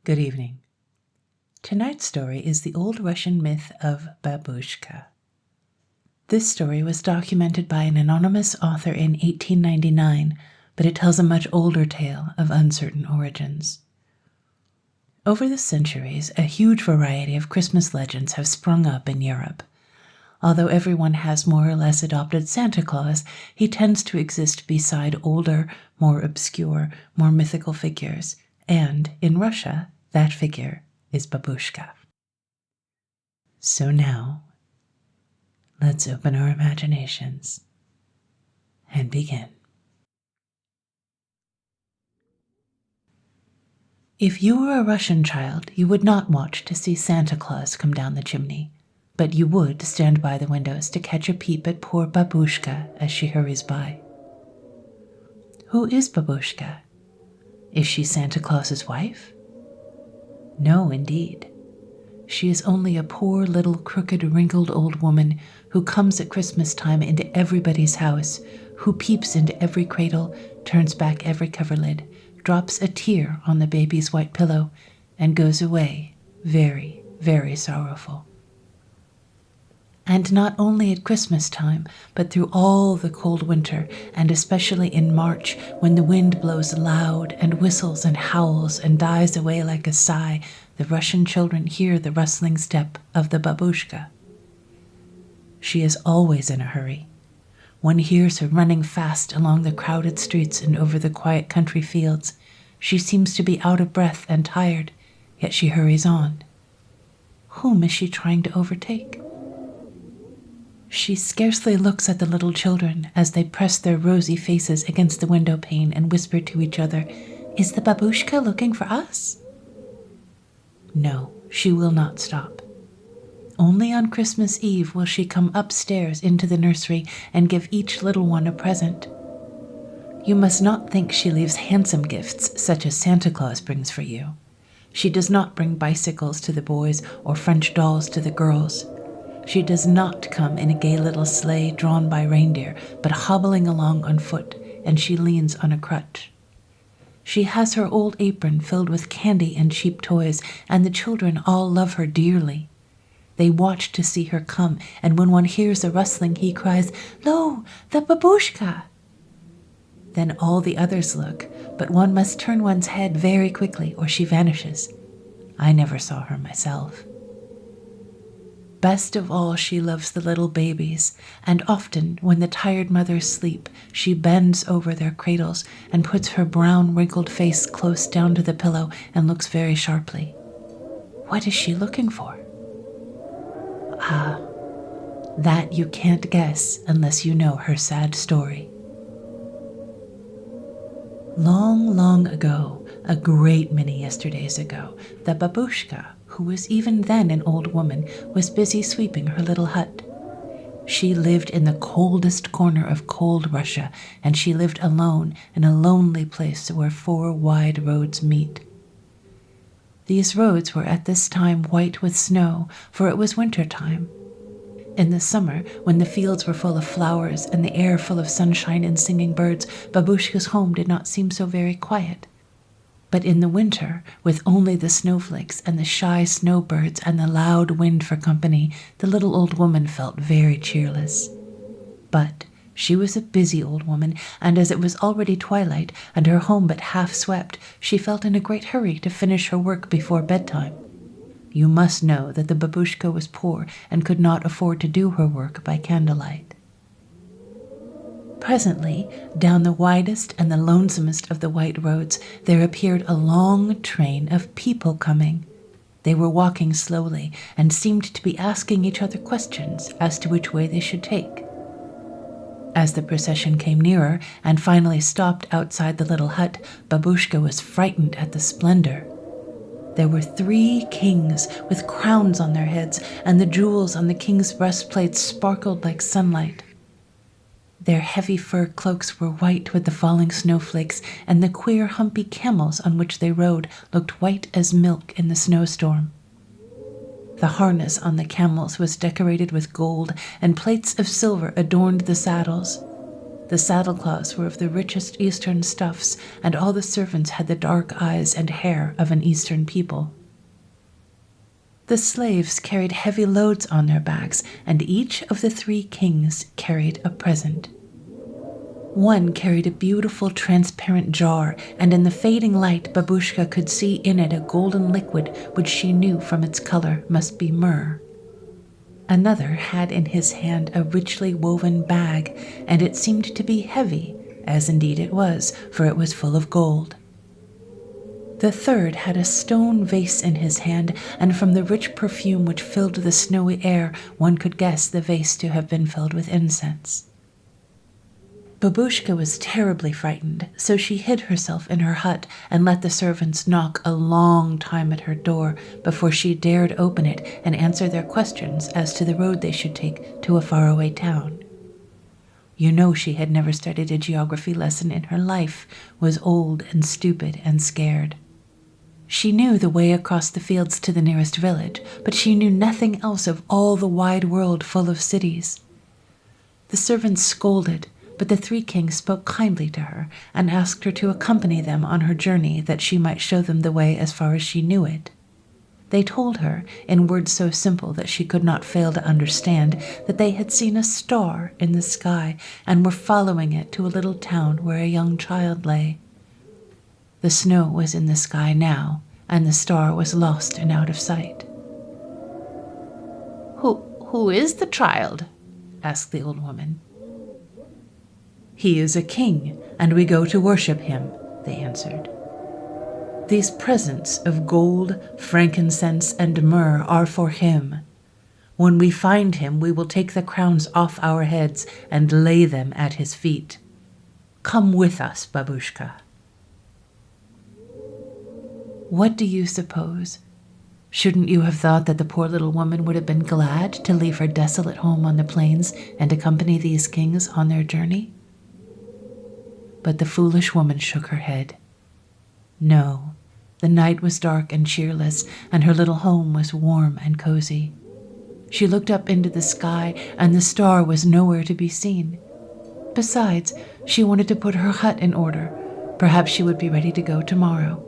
Good evening. Tonight's story is the old Russian myth of Babouscka. This story was documented by an anonymous author in 1899, but it tells a much older tale of uncertain origins. Over the centuries, a huge variety of Christmas legends have sprung up in Europe. Although everyone has more or less adopted Santa Claus, he tends to exist beside older, more obscure, more mythical figures, and, in Russia, that figure is Babouscka. So now, let's open our imaginations and begin. If you were a Russian child, you would not watch to see Santa Claus come down the chimney, but you would stand by the windows to catch a peep at poor Babouscka as she hurries by. Who is Babouscka? Is she Santa Claus's wife? No, indeed. She is only a poor little crooked, wrinkled old woman who comes at Christmas time into everybody's house, who peeps into every cradle, turns back every coverlid, drops a tear on the baby's white pillow, and goes away very, very sorrowful. And not only at Christmas time, but through all the cold winter, and especially in March, when the wind blows loud and whistles and howls and dies away like a sigh, the Russian children hear the rustling step of the Babouscka. She is always in a hurry. One hears her running fast along the crowded streets and over the quiet country fields. She seems to be out of breath and tired, yet she hurries on. Whom is she trying to overtake? She scarcely looks at the little children as they press their rosy faces against the window pane and whisper to each other, "Is the Babouscka looking for us?" No, she will not stop. Only on Christmas Eve will she come upstairs into the nursery and give each little one a present. You must not think she leaves handsome gifts such as Santa Claus brings for you. She does not bring bicycles to the boys or French dolls to the girls. She does not come in a gay little sleigh drawn by reindeer, but hobbling along on foot, and she leans on a crutch. She has her old apron filled with candy and cheap toys, and the children all love her dearly. They watch to see her come, and when one hears a rustling, he cries, "Lo, the Babouscka!" Then all the others look, but one must turn one's head very quickly or she vanishes. I never saw her myself. Best of all, she loves the little babies, and often, when the tired mothers sleep, she bends over their cradles and puts her brown, wrinkled face close down to the pillow and looks very sharply. What is she looking for? Ah, that you can't guess unless you know her sad story. Long, long ago, a great many yesterdays ago, the Babouscka, who was even then an old woman, was busy sweeping her little hut. She lived in the coldest corner of cold Russia, and she lived alone in a lonely place where 4 wide roads meet. These roads were at this time white with snow, for it was winter time. In the summer, when the fields were full of flowers and the air full of sunshine and singing birds, Babouscka's home did not seem so very quiet. But in the winter, with only the snowflakes and the shy snowbirds and the loud wind for company, the little old woman felt very cheerless. But she was a busy old woman, and as it was already twilight and her home but half swept, she felt in a great hurry to finish her work before bedtime. You must know that the Babouscka was poor and could not afford to do her work by candlelight. Presently, down the widest and the lonesomest of the white roads, there appeared a long train of people coming. They were walking slowly and seemed to be asking each other questions as to which way they should take. As the procession came nearer and finally stopped outside the little hut, Babouscka was frightened at the splendor. There were 3 kings with crowns on their heads, and the jewels on the king's breastplates sparkled like sunlight. Their heavy fur cloaks were white with the falling snowflakes, and the queer humpy camels on which they rode looked white as milk in the snowstorm. The harness on the camels was decorated with gold, and plates of silver adorned the saddles. The saddlecloths were of the richest Eastern stuffs, and all the servants had the dark eyes and hair of an Eastern people. The slaves carried heavy loads on their backs, and each of the 3 kings carried a present. One carried a beautiful transparent jar, and in the fading light Babouscka could see in it a golden liquid which she knew from its color must be myrrh. Another had in his hand a richly woven bag, and it seemed to be heavy, as indeed it was, for it was full of gold. The third had a stone vase in his hand, and from the rich perfume which filled the snowy air, one could guess the vase to have been filled with incense. Babouscka was terribly frightened, so she hid herself in her hut and let the servants knock a long time at her door before she dared open it and answer their questions as to the road they should take to a faraway town. You know she had never studied a geography lesson in her life, was old and stupid and scared. She knew the way across the fields to the nearest village, but she knew nothing else of all the wide world full of cities. The servants scolded, but the 3 kings spoke kindly to her and asked her to accompany them on her journey that she might show them the way as far as she knew it. They told her, in words so simple that she could not fail to understand, that they had seen a star in the sky and were following it to a little town where a young child lay. The snow was in the sky now, and the star was lost and out of sight. Who is the child?" asked the old woman. "He is a king, and we go to worship him," they answered. "These presents of gold, frankincense, and myrrh are for him. When we find him, we will take the crowns off our heads and lay them at his feet. Come with us, Babouscka." What do you suppose? Shouldn't you have thought that the poor little woman would have been glad to leave her desolate home on the plains and accompany these kings on their journey? But the foolish woman shook her head. No, the night was dark and cheerless, and her little home was warm and cozy. She looked up into the sky, and the star was nowhere to be seen. Besides, she wanted to put her hut in order. Perhaps she would be ready to go tomorrow.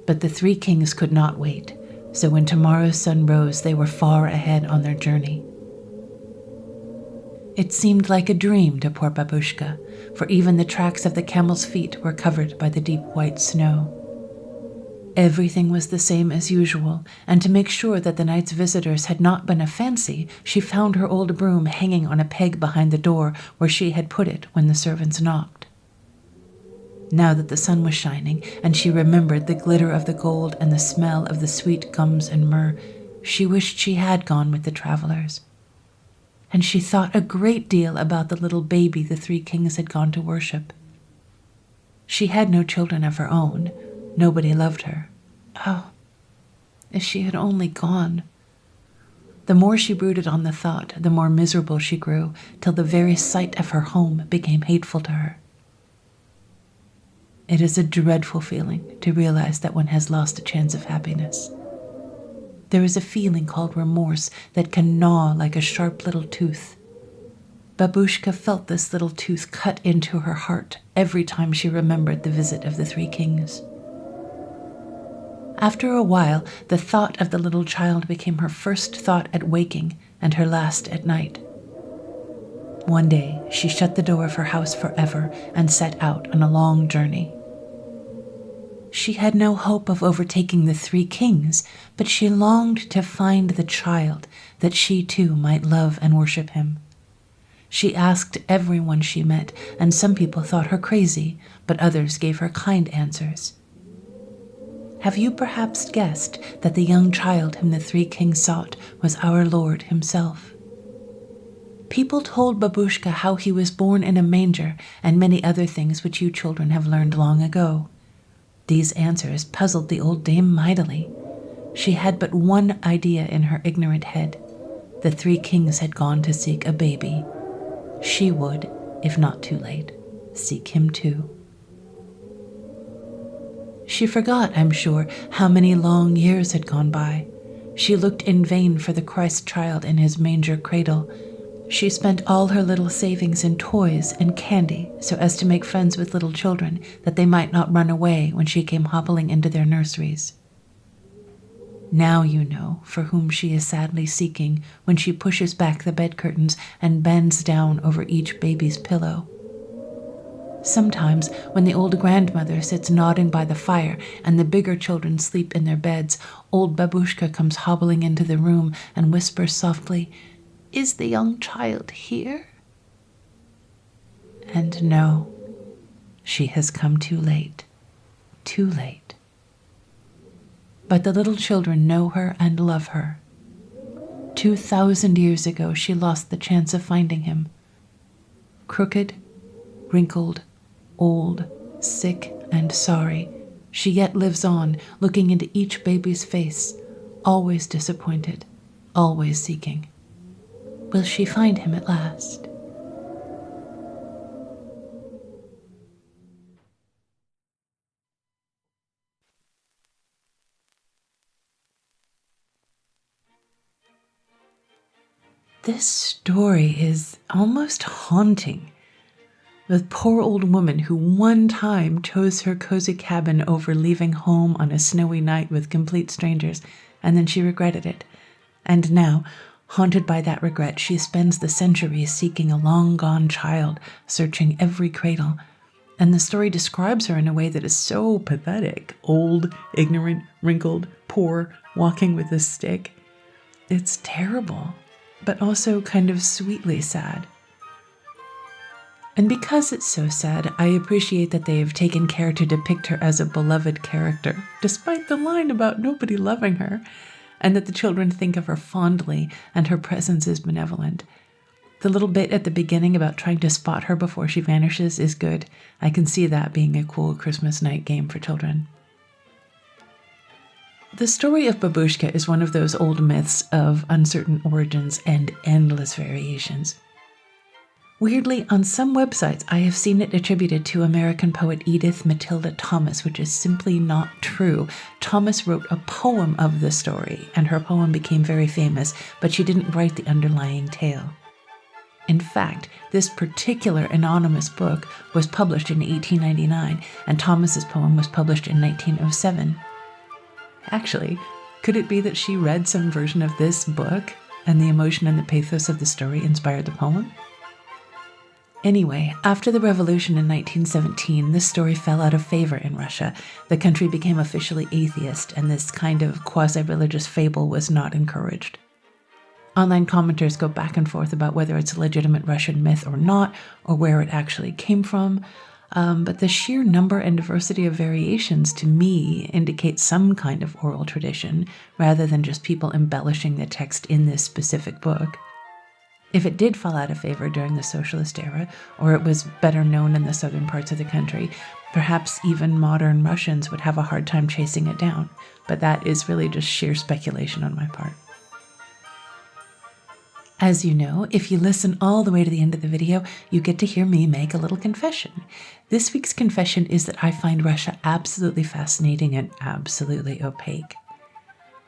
But the 3 kings could not wait, so when tomorrow's sun rose, they were far ahead on their journey. It seemed like a dream to poor Babouscka, for even the tracks of the camels' feet were covered by the deep white snow. Everything was the same as usual, and to make sure that the night's visitors had not been a fancy, she found her old broom hanging on a peg behind the door where she had put it when the servants knocked. Now that the sun was shining, and she remembered the glitter of the gold and the smell of the sweet gums and myrrh, she wished she had gone with the travelers. And she thought a great deal about the little baby the 3 kings had gone to worship. She had no children of her own. Nobody loved her. Oh, if she had only gone. The more she brooded on the thought, the more miserable she grew, till the very sight of her home became hateful to her. It is a dreadful feeling to realize that one has lost a chance of happiness. There is a feeling called remorse that can gnaw like a sharp little tooth. Babouscka felt this little tooth cut into her heart every time she remembered the visit of the 3 kings. After a while, the thought of the little child became her first thought at waking and her last at night. One day, she shut the door of her house forever and set out on a long journey. She had no hope of overtaking the 3 kings, but she longed to find the child, that she too might love and worship him. She asked everyone she met, and some people thought her crazy, but others gave her kind answers. Have you perhaps guessed that the young child whom the 3 kings sought was our Lord himself? People told Babouscka how he was born in a manger and many other things which you children have learned long ago. These answers puzzled the old dame mightily. She had but one idea in her ignorant head. The 3 kings had gone to seek a baby. She would, if not too late, seek him too. She forgot, I'm sure, how many long years had gone by. She looked in vain for the Christ child in his manger cradle, She spent all her little savings in toys and candy so as to make friends with little children, that they might not run away when she came hobbling into their nurseries. Now you know for whom she is sadly seeking when she pushes back the bed curtains and bends down over each baby's pillow. Sometimes, when the old grandmother sits nodding by the fire and the bigger children sleep in their beds, old Babouscka comes hobbling into the room and whispers softly, "Is the young child here?" And no, she has come too late, too late. But the little children know her and love her. 2,000 years ago, she lost the chance of finding him. Crooked, wrinkled, old, sick, and sorry, she yet lives on, looking into each baby's face, always disappointed, always seeking. Will she find him at last? This story is almost haunting. The poor old woman who one time chose her cozy cabin over leaving home on a snowy night with complete strangers, and then she regretted it. And now, haunted by that regret, she spends the centuries seeking a long-gone child, searching every cradle. And the story describes her in a way that is so pathetic. Old, ignorant, wrinkled, poor, walking with a stick. It's terrible, but also kind of sweetly sad. And because it's so sad, I appreciate that they have taken care to depict her as a beloved character, despite the line about nobody loving her, and that the children think of her fondly and her presence is benevolent. The little bit at the beginning about trying to spot her before she vanishes is good. I can see that being a cool Christmas night game for children. The story of Babouscka is one of those old myths of uncertain origins and endless variations. Weirdly, on some websites, I have seen it attributed to American poet Edith Matilda Thomas, which is simply not true. Thomas wrote a poem of the story, and her poem became very famous, but she didn't write the underlying tale. In fact, this particular anonymous book was published in 1899, and Thomas's poem was published in 1907. Actually, could it be that she read some version of this book, and the emotion and the pathos of the story inspired the poem? Anyway, after the revolution in 1917, this story fell out of favor in Russia. The country became officially atheist, and this kind of quasi-religious fable was not encouraged. Online commenters go back and forth about whether it's a legitimate Russian myth or not, or where it actually came from. But the sheer number and diversity of variations, to me, indicate some kind of oral tradition, rather than just people embellishing the text in this specific book. If it did fall out of favor during the socialist era, or it was better known in the southern parts of the country, perhaps even modern Russians would have a hard time chasing it down. But that is really just sheer speculation on my part. As you know, if you listen all the way to the end of the video, you get to hear me make a little confession. This week's confession is that I find Russia absolutely fascinating and absolutely opaque.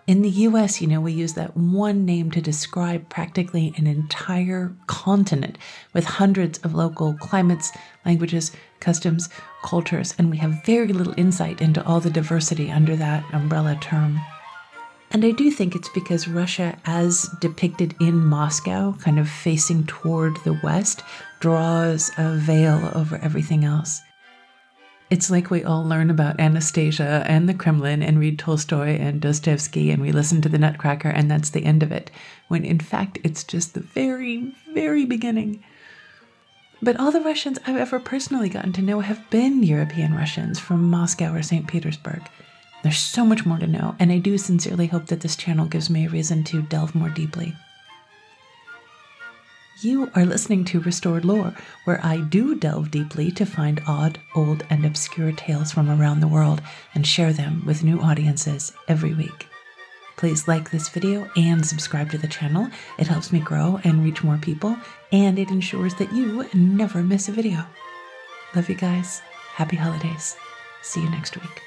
In the US, we use that one name to describe practically an entire continent with hundreds of local climates, languages, customs, cultures, and we have very little insight into all the diversity under that umbrella term. And I do think it's because Russia, as depicted in Moscow, kind of facing toward the west, draws a veil over everything else. It's like we all learn about Anastasia and the Kremlin and read Tolstoy and Dostoevsky and we listen to the Nutcracker and that's the end of it, when in fact it's just the very, very beginning. But all the Russians I've ever personally gotten to know have been European Russians from Moscow or St. Petersburg. There's so much more to know, and I do sincerely hope that this channel gives me a reason to delve more deeply. You are listening to Restored Lore, where I do delve deeply to find odd, old, and obscure tales from around the world and share them with new audiences every week. Please like this video and subscribe to the channel. It helps me grow and reach more people, and it ensures that you never miss a video. Love you guys. Happy holidays. See you next week.